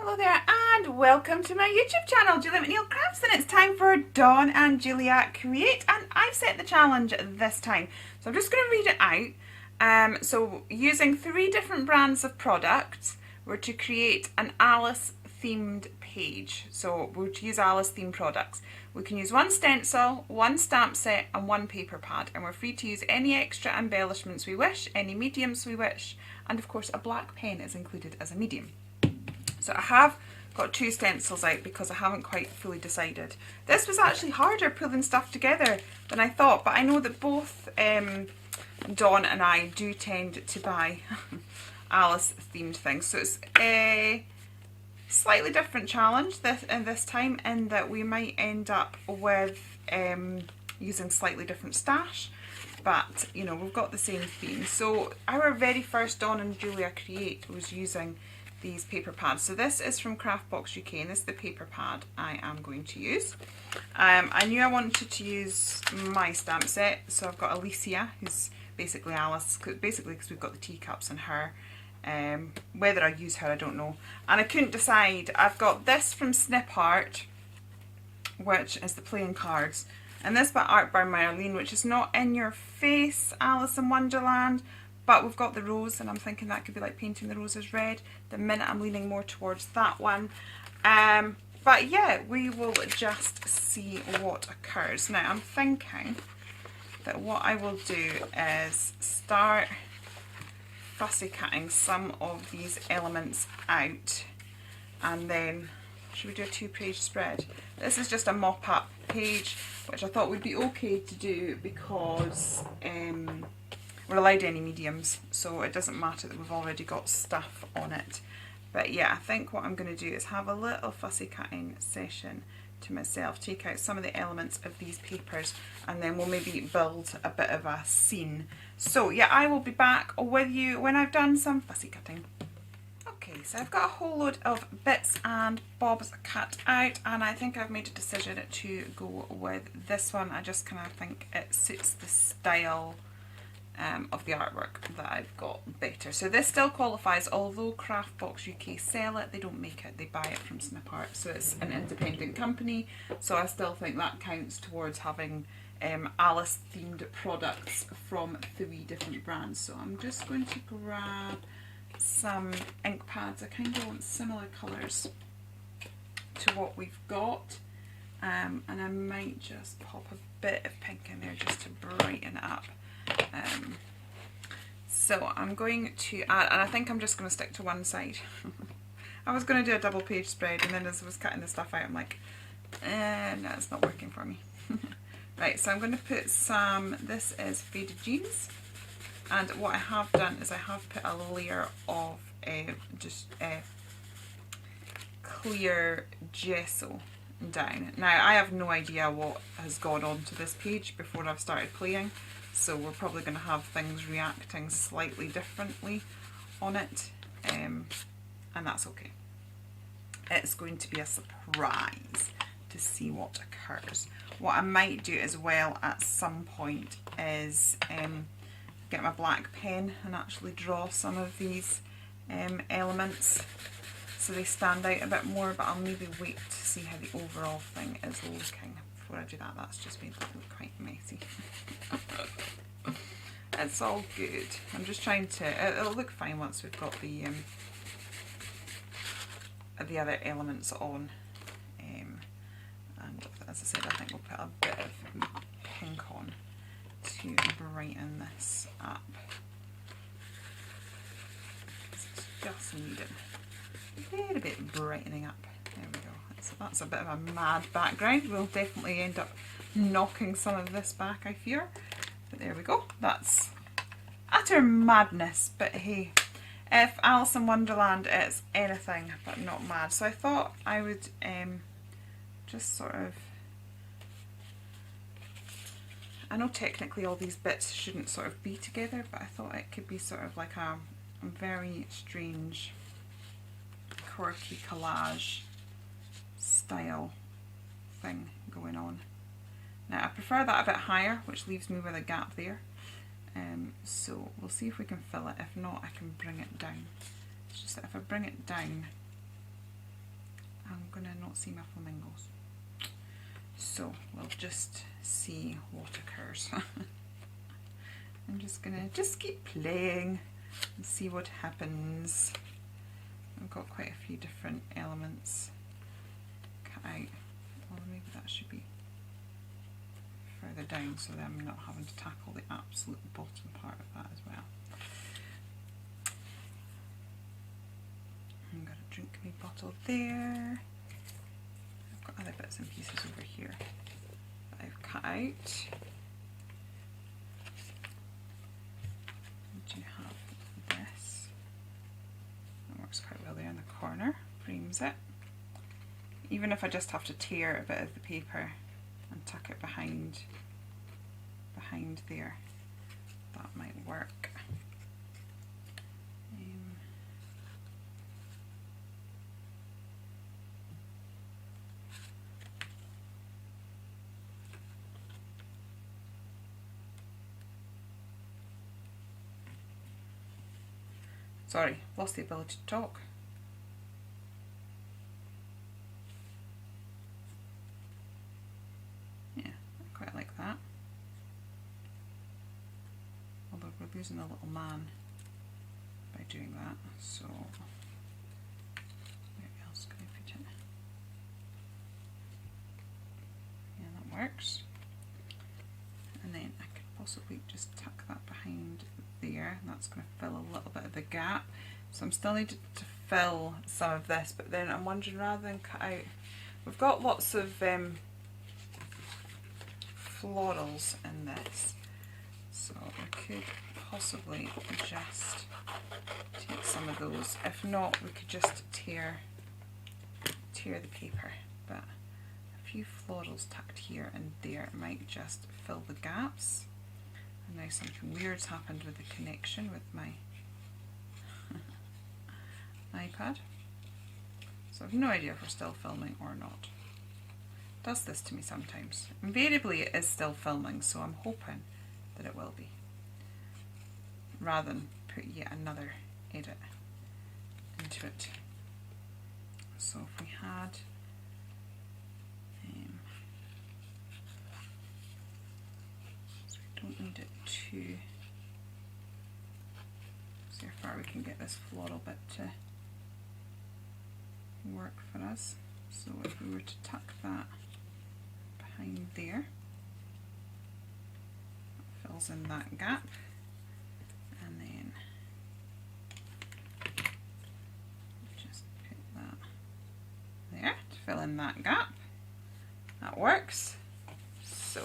Hello there and welcome to my YouTube channel, Julia McNeil Crafts, and it's time for Dawn and Julia Create, and I've set the challenge this time. So I'm just going to read it out. So using 3 different brands of products, we're to create an Alice themed page. So we're to use Alice themed products. We can use 1 stencil, 1 stamp set and 1 paper pad, and we're free to use any extra embellishments we wish, any mediums we wish, and of course a black pen is included as a medium. So I have got 2 stencils out because I haven't quite fully decided. This was actually harder pulling stuff together than I thought, but I know that both Dawn and I do tend to buy Alice themed things. So it's a slightly different challenge this time, in that we might end up with using slightly different stash, but you know, we've got the same theme. So our very first Dawn and Julia Create was using these paper pads. So this is from Craftbox UK and this is the paper pad I am going to use. I knew I wanted to use my stamp set, so I've got Alicia, who's basically Alice, basically because we've got the teacups and her. Whether I use her I don't know, and I couldn't decide. I've got this from Snip Art, which is the playing cards, and this by Art by Marlene, which is not in your face Alice in Wonderland, but we've got the rose, and I'm thinking that could be like painting the roses red. The minute I'm leaning more towards that one. But yeah, we will just see what occurs. Now I'm thinking that what I will do is start fussy cutting some of these elements out, and then should we do a 2-page spread? This is just a mop-up page, which I thought would be okay to do because we're allowed any mediums, so it doesn't matter that we've already got stuff on it. But yeah, I think what I'm going to do is have a little fussy cutting session to myself, take out some of the elements of these papers, and then we'll maybe build a bit of a scene. So yeah, I will be back with you when I've done some fussy cutting. Okay, so I've got a whole load of bits and bobs cut out, and I think I've made a decision to go with this one. I just kind of think it suits the style of the artwork that I've got better. So this still qualifies, although Craftbox UK sell it, they don't make it, they buy it from Snip Art, so it's an independent company, so I still think that counts towards having Alice themed products from 3 different brands. So I'm just going to grab some ink pads. I kind of want similar colours to what we've got, and I might just pop a bit of pink in there just to brighten it up. So I'm going to add, and I think I'm just going to stick to one side. I was going to do a double page spread, and then as I was cutting the stuff out I'm like, no, it's not working for me. Right, so I'm going to put some, this is Faded Jeans, and what I have done is I have put a layer of just clear gesso down. Now I have no idea what has gone on to this page before I've started playing, so we're probably going to have things reacting slightly differently on it, and that's okay. It's going to be a surprise to see what occurs. What I might do as well at some point is get my black pen and actually draw some of these elements so they stand out a bit more, but I'll maybe wait to see how the overall thing is looking before I do that. That's just made that look quite messy. It's all good. I'm just trying to, it'll look fine once we've got the other elements on. And as I said, I think we'll put a bit of pink on to brighten this up. It's just needed a little bit of brightening up. There we go. That's a bit of a mad background. We'll definitely end up knocking some of this back, I fear. But there we go. That's utter madness. But hey, if Alice in Wonderland is anything but not mad. So I thought I would just sort of, I know technically all these bits shouldn't sort of be together, but I thought it could be sort of like a very strange, quirky collage style thing going on. Now I prefer that a bit higher, which leaves me with a gap there. So we'll see if we can fill it. If not, I can bring it down. It's just that if I bring it down, I'm gonna not see my flamingos. So we'll just see what occurs. I'm just gonna keep playing and see what happens. I've got quite a few different elements cut out. Well, maybe that should be further down so that I'm not having to tackle the absolute bottom part of that as well. I'm going to drink my bottle there. I've got other bits and pieces over here that I've cut out. Do you have this? That works quite well there in the corner, frames it. Even if I just have to tear a bit of the paper and tuck it behind there, that might work. Sorry, lost the ability to talk. Yeah, I quite like that. Although we're losing a little man by doing that, so where else can I put it? Yeah, that works. And then I could possibly just tuck that behind there, and that's going to fill a little bit of the gap. So I'm still needed to fill some of this, but then I'm wondering, rather than cut out, we've got lots of florals in this, so I could possibly just take some of those. If not, we could just tear the paper, but a few florals tucked here and there might just fill the gaps. And now something weird's happened with the connection with my iPad. So I've no idea if we're still filming or not. It does this to me sometimes. Invariably it is still filming, so I'm hoping that it will be, rather than put yet another edit into it. So if we had so we don't need it to see how far we can get this floral bit to work for us. So if we were to tuck that behind there, that fills in that gap, and then just put that there to fill in that gap. That works. So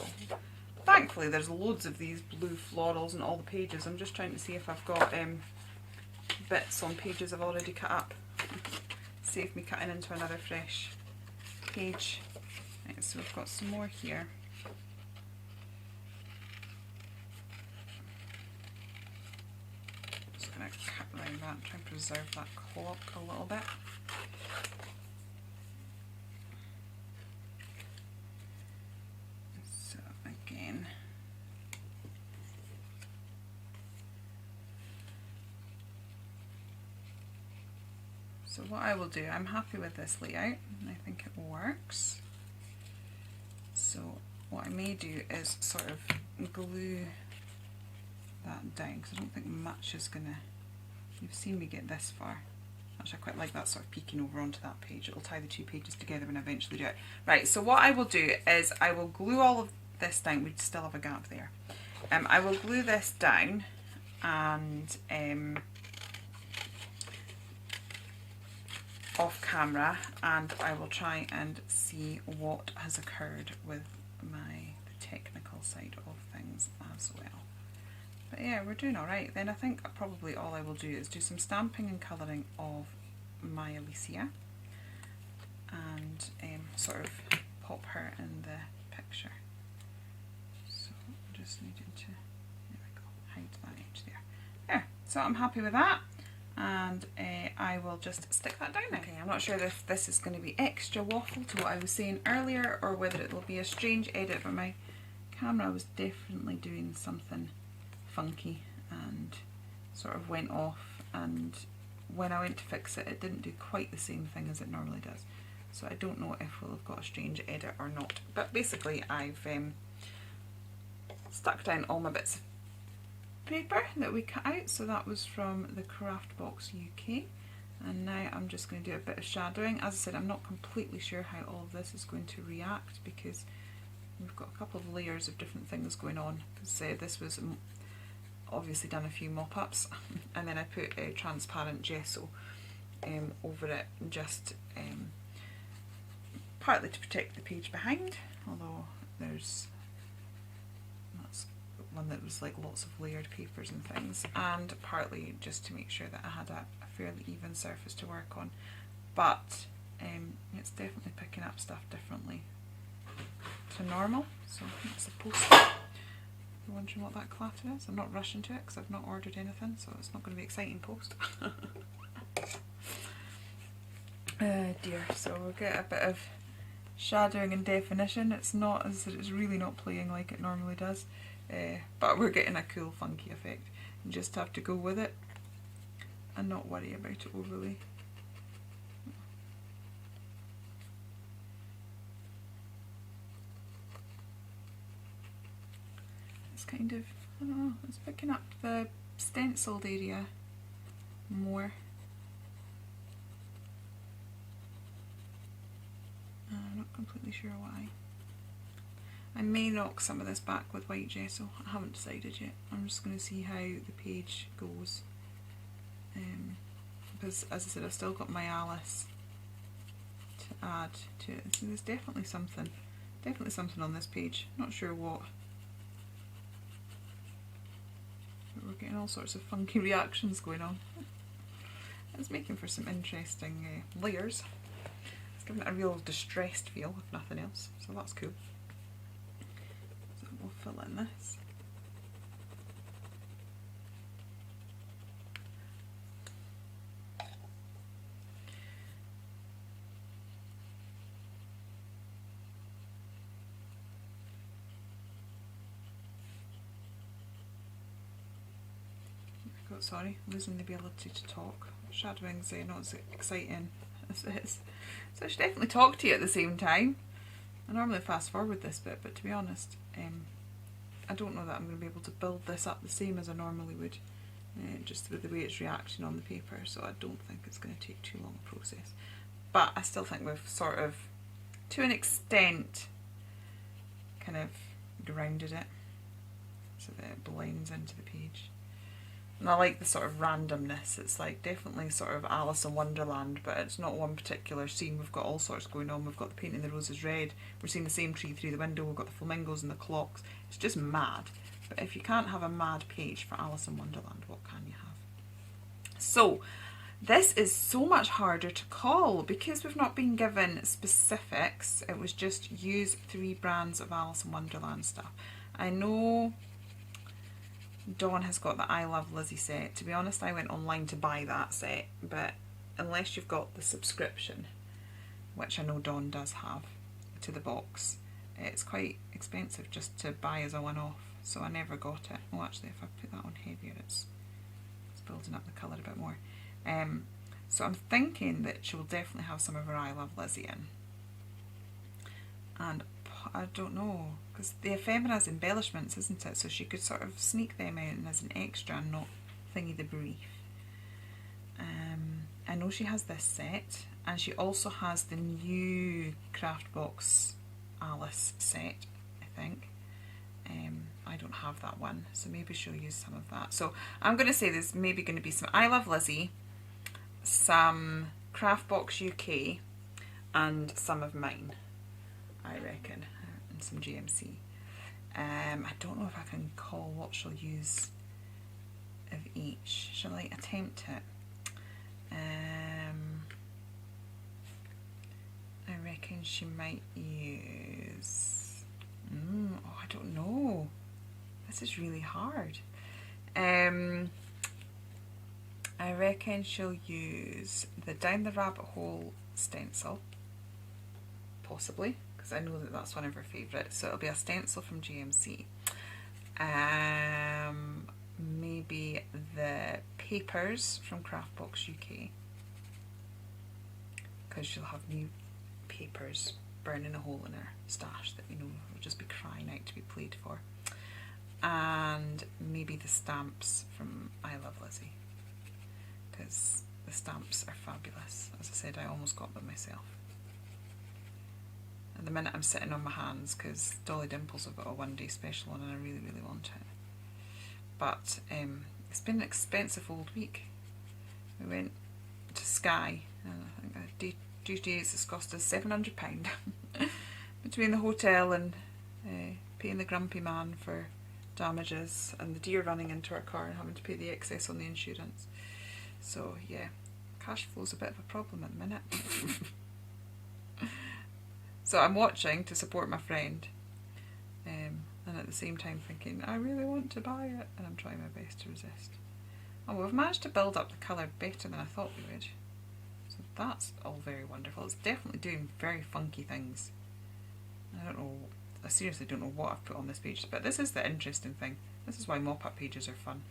thankfully there's loads of these blue florals in all the pages. I'm just trying to see if I've got bits on pages I've already cut up. Save me cutting into another fresh page. Right, so we've got some more here. Just going to cut around that, try and preserve that cork a little bit. So again, so what I will do, I'm happy with this layout and I think it works. So what I may do is sort of glue that down, because I don't think much is gonna, you've seen me get this far. Actually, I quite like that sort of peeking over onto that page. It'll tie the two pages together when I eventually do it. Right, so what I will do is I will glue all of this down. We still have a gap there. I will glue this down and off camera, and I will try and see what has occurred with the technical side of things as well. But yeah, we're doing alright. Then I think probably all I will do is do some stamping and colouring of my Alicia and sort of pop her in the picture. So I just needed to, there we go, hide that edge there. Yeah, so I'm happy with that. And I will just stick that down now. Okay, I'm not sure if this is going to be extra waffle to what I was saying earlier, or whether it will be a strange edit, but my camera was definitely doing something funky and sort of went off, and when I went to fix it, it didn't do quite the same thing as it normally does. so I don't know if we'll have got a strange edit or not. But basically I've stuck down all my bits of paper that we cut out, so that was from the Craft Box UK, and now I'm just going to do a bit of shadowing. As I said, I'm not completely sure how all of this is going to react because we've got a couple of layers of different things going on, because this was obviously done a few mop-ups and then I put a transparent gesso over it, just partly to protect the page behind, although that's one that was like lots of layered papers and things, and partly just to make sure that I had a fairly even surface to work on. But it's definitely picking up stuff differently to normal, so it's supposed to. You're wondering what that clatter is? I'm not rushing to it because I've not ordered anything, so it's not going to be exciting post. Dear, so we'll get a bit of shadowing and definition. It's not, as I said, it's really not playing like it normally does, but we're getting a cool funky effect. You just have to go with it and not worry about it overly. It's kind of, I don't know, it's picking up the stenciled area more. I'm not completely sure why. I may knock some of this back with white gesso. I haven't decided yet. I'm just going to see how the page goes. Because, as I said, I've still got my Alice to add to it. So there's definitely something on this page. Not sure what. But we're getting all sorts of funky reactions going on. It's making for some interesting layers. It's giving it a real distressed feel, if nothing else, so that's cool. So we'll fill in this. Sorry, losing the ability to talk. Shadowing's not as exciting as this. So I should definitely talk to you at the same time. I normally fast forward this bit, but to be honest, I don't know that I'm going to be able to build this up the same as I normally would, just with the way it's reacting on the paper, so I don't think it's going to take too long a process. But I still think we've sort of, to an extent, kind of grounded it so that it blends into the page. And I like the sort of randomness. It's like definitely sort of Alice in Wonderland, but it's not one particular scene. We've got all sorts going on. We've got the painting the roses red. We're seeing the same tree through the window. We've got the flamingos and the clocks. It's just mad. But if you can't have a mad page for Alice in Wonderland, what can you have? So this is so much harder to call because we've not been given specifics. It was just use 3 brands of Alice in Wonderland stuff. I know Dawn has got the I Love Lizzie set. To be honest, I went online to buy that set, but unless you've got the subscription, which I know Dawn does have, to the box, it's quite expensive just to buy as a one-off, so I never got it. Oh, actually, if I put that on heavier, it's building up the colour a bit more. So I'm thinking that she will definitely have some of her I Love Lizzie in. And I don't know, because the ephemera is embellishments, isn't it? So she could sort of sneak them in as an extra and not thingy the brief. I know she has this set, and she also has the new Craft Box Alice set, I think. I don't have that one, so maybe she'll use some of that. So I'm going to say there's maybe going to be some I Love Lizzie, some Craft Box UK, and some of mine, I reckon, and some GMC. I don't know if I can call what she'll use of each. Shall I attempt it? I reckon she might use... oh, I don't know. This is really hard. I reckon she'll use the Down the Rabbit Hole stencil, possibly, because I know that that's one of her favourites. So it'll be a stencil from GMC. Maybe the papers from Craft Box UK, because she'll have new papers burning a hole in her stash that, you know, will just be crying out to be played for. And maybe the stamps from I Love Lizzie, because the stamps are fabulous. As I said, I almost got them myself. At the minute I'm sitting on my hands because Dolly Dimples have got a one-day special on and I really, really want it. But it's been an expensive old week. We went to Skye and I think due dates it's cost us £700 between the hotel and paying the grumpy man for damages and the deer running into our car and having to pay the excess on the insurance. So yeah, cash flow's a bit of a problem at the minute. So I'm watching to support my friend, and at the same time thinking, I really want to buy it, and I'm trying my best to resist. Oh, we've managed to build up the colour better than I thought we would. So that's all very wonderful. It's definitely doing very funky things. I seriously don't know what I've put on this page, but this is the interesting thing. This is why mop-up pages are fun.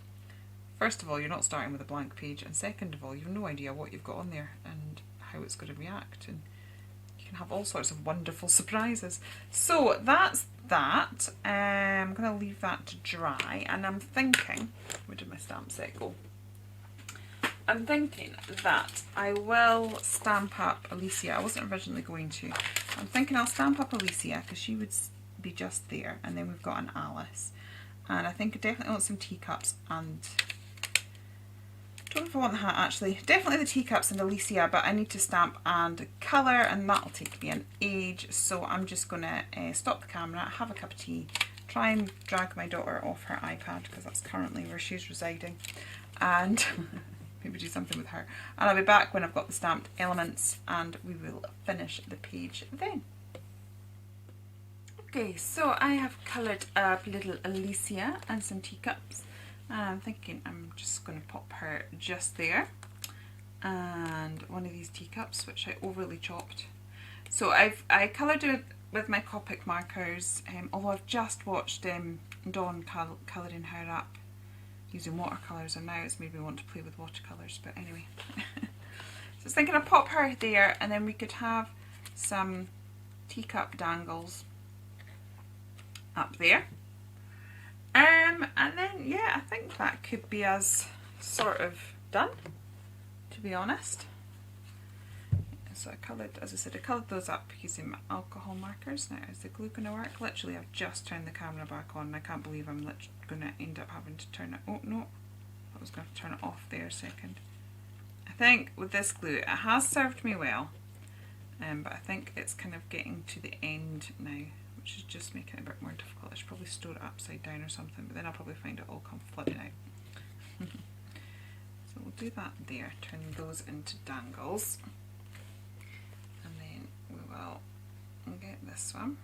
First of all, you're not starting with a blank page, and second of all, you have no idea what you've got on there and how it's going to react, and you can have all sorts of wonderful surprises. So that's that. I'm going to leave that to dry, and I'm thinking, where did my stamp set go? I'm thinking that I will stamp up Alicia. I wasn't originally going to. I'm thinking I'll stamp up Alicia because she would be just there, and then we've got an Alice, and I think I definitely want some teacups, and I don't know if I want the hat actually. Definitely the teacups and Alicia, but I need to stamp and colour, and that'll take me an age. So I'm just going to stop the camera, have a cup of tea, try and drag my daughter off her iPad because that's currently where she's residing, and maybe do something with her. And I'll be back when I've got the stamped elements and we will finish the page then. Okay, so I have coloured up little Alicia and some teacups. And I'm thinking I'm just going to pop her just there, and one of these teacups which I overly chopped. So I coloured it with my Copic markers, although I've just watched Dawn colouring her up using watercolours, and now it's made me want to play with watercolours, but anyway. So I was thinking I'd pop her there, and then we could have some teacup dangles up there. And then, yeah, I think that could be us sort of done, to be honest. So I coloured, as I said, I coloured those up using my alcohol markers. Now, is the glue going to work? Literally, I've just turned the camera back on, and I can't believe I'm going to end up having to turn it, oh no, I was going to turn it off there a second. I think with this glue, it has served me well, but I think it's kind of getting to the end now, which is just making it a bit more difficult. I should probably store it upside down or something, but then I'll probably find it all come flooding out. So we'll do that there, turn those into dangles, and then we will get this one.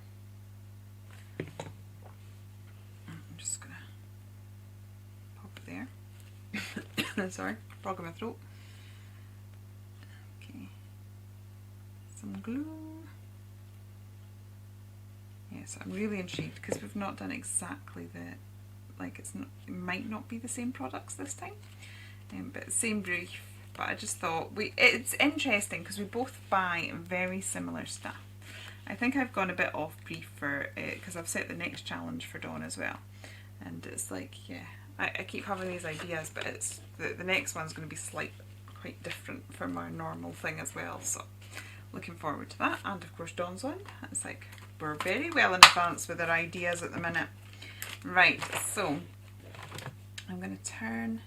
I'm just going to pop it there. Sorry, frog in my throat. Okay, some glue. Yes, I'm really intrigued because we've not done exactly the, like it might not be the same products this time, but same brief. But I just thought it's interesting because we both buy very similar stuff. I think I've gone a bit off brief for it because I've set the next challenge for Dawn as well, and it's like, yeah, I keep having these ideas, but it's the next one's going to be quite different from our normal thing as well. So looking forward to that, and of course Dawn's one. It's like we're very well in advance with our ideas at the minute. Right, so I'm going to turn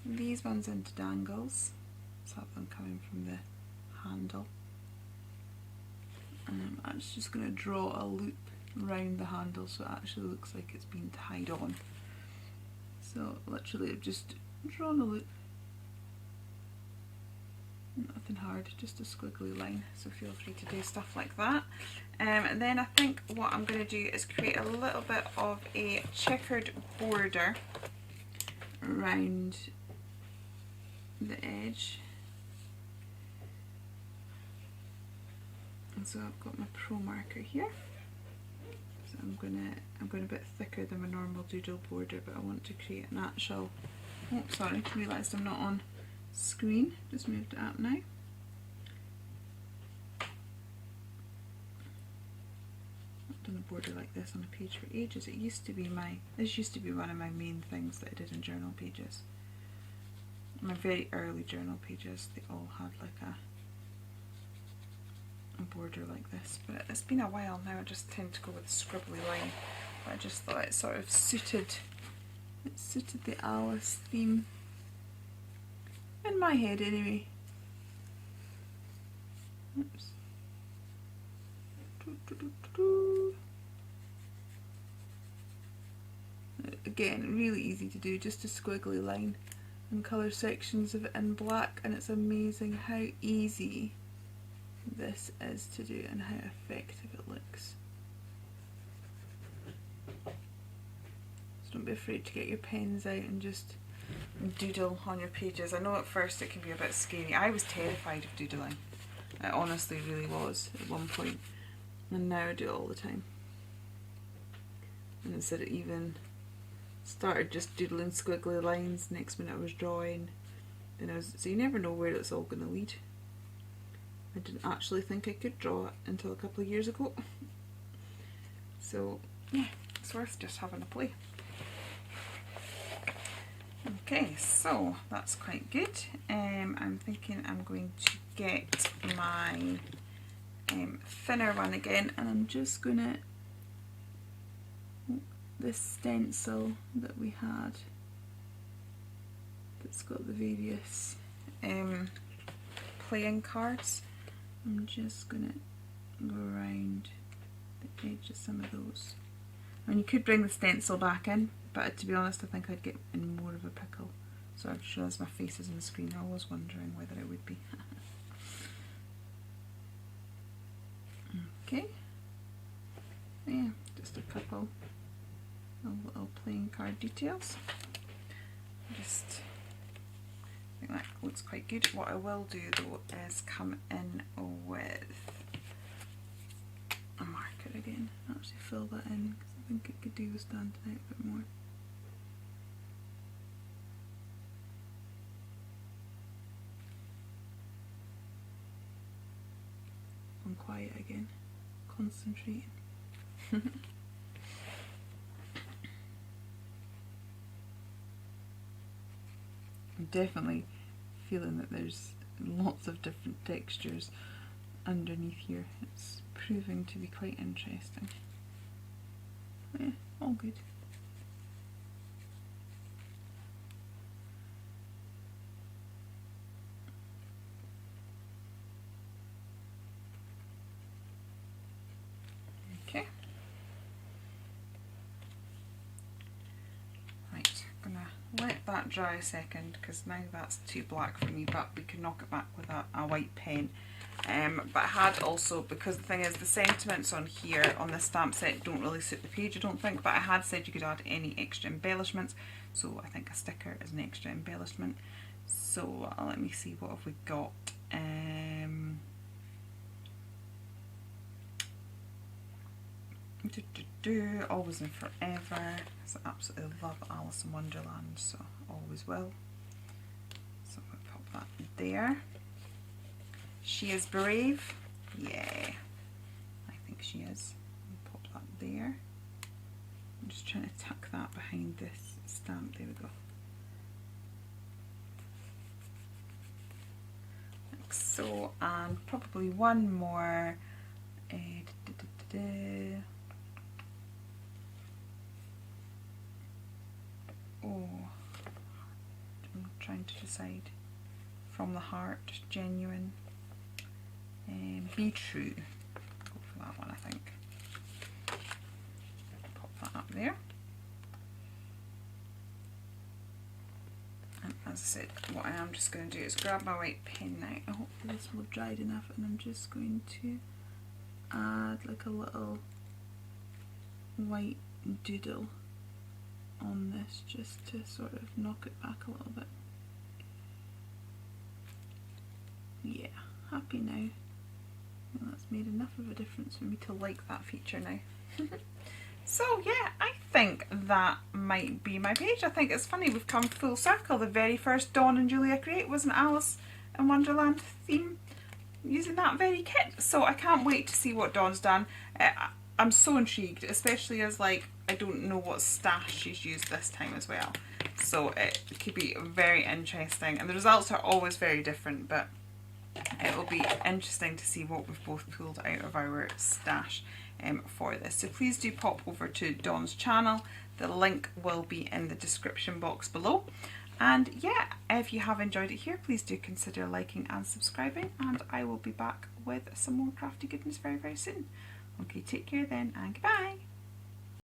these ones into dangles, so I have them coming from the handle, and I'm just going to draw a loop around the handle so it actually looks like it's been tied on. So literally I've just drawn a loop, nothing hard, just a squiggly line, so feel free to do stuff like that. And then I think what I'm going to do is create a little bit of a checkered border around the edge. And so I've got my pro marker here. So I'm going a bit thicker than my normal doodle border, but I want to create an actual, oh sorry, realised I'm not on screen, just moved it up now. done a border like this on a page for ages. This used to be one of my main things that I did in journal pages. My very early journal pages, they all had like a border like this, but it's been a while now. I just tend to go with a scribbly line, but I just thought it sort of suited the Alice theme in my head anyway. Oops. Again, really easy to do, just a squiggly line and colour sections of it in black, and it's amazing how easy this is to do and how effective it looks. So don't be afraid to get your pens out and just doodle on your pages. I know at first it can be a bit scary. I was terrified of doodling. I honestly really was at one point, and now I do it all the time. And instead of even started just doodling squiggly lines, next minute I was drawing, and so you never know where it's all going to lead. I didn't actually think I could draw it until a couple of years ago. So yeah, it's worth just having a play. Okay, so that's quite good. I'm thinking I'm going to get my thinner one again, and I'm just gonna, this stencil that we had that's got the various playing cards, I'm just gonna go around the edge of some of those. I mean, you could bring the stencil back in, but to be honest I think I'd get in more of a pickle. So I just realised my face is on the screen. I was wondering whether it would be. Okay, yeah, just a couple of little playing card details. Just, I think that looks quite good. What I will do though is come in with a marker again, actually fill that in, because I think it could do with standing out a bit more. I'm quiet again, concentrating. I'm definitely feeling that there's lots of different textures underneath here. It's proving to be quite interesting. Yeah, all good. Okay. Right, I'm gonna let that dry a second, because now that's too black for me, but we can knock it back with a white pen. But I had also, because the thing is, the sentiments on here on this stamp set don't really suit the page, I don't think, but I had said you could add any extra embellishments, so I think a sticker is an extra embellishment. So let me see, what have we got? Always and Forever. I absolutely love Alice in Wonderland, so always will. So I'm going to pop that there. She is Brave. Yeah, I think she is. Pop that there. I'm just trying to tuck that behind this stamp. There we go. Like so, and probably one more. Oh, I'm trying to decide. From the Heart, Genuine. Be True. Go for that one, I think. Pop that up there. And as I said, what I am just going to do is grab my white pen now. I hope this will have dried enough, and I'm just going to add like a little white doodle on this, just to sort of knock it back a little bit. Yeah, happy now. Well, that's made enough of a difference for me to like that feature now. So yeah, I think that might be my page. I think it's funny, we've come full circle. The very first Dawn and Julia Create was an Alice in Wonderland theme using that very kit. So I can't wait to see what Dawn's done. I'm so intrigued, especially as like I don't know what stash she's used this time as well. So it could be very interesting, and the results are always very different, but it will be interesting to see what we've both pulled out of our stash for this. So please do pop over to Dawn's channel. The link will be in the description box below. And yeah, if you have enjoyed it here, please do consider liking and subscribing, and I will be back with some more crafty goodness very, very soon. Okay, take care then, and goodbye.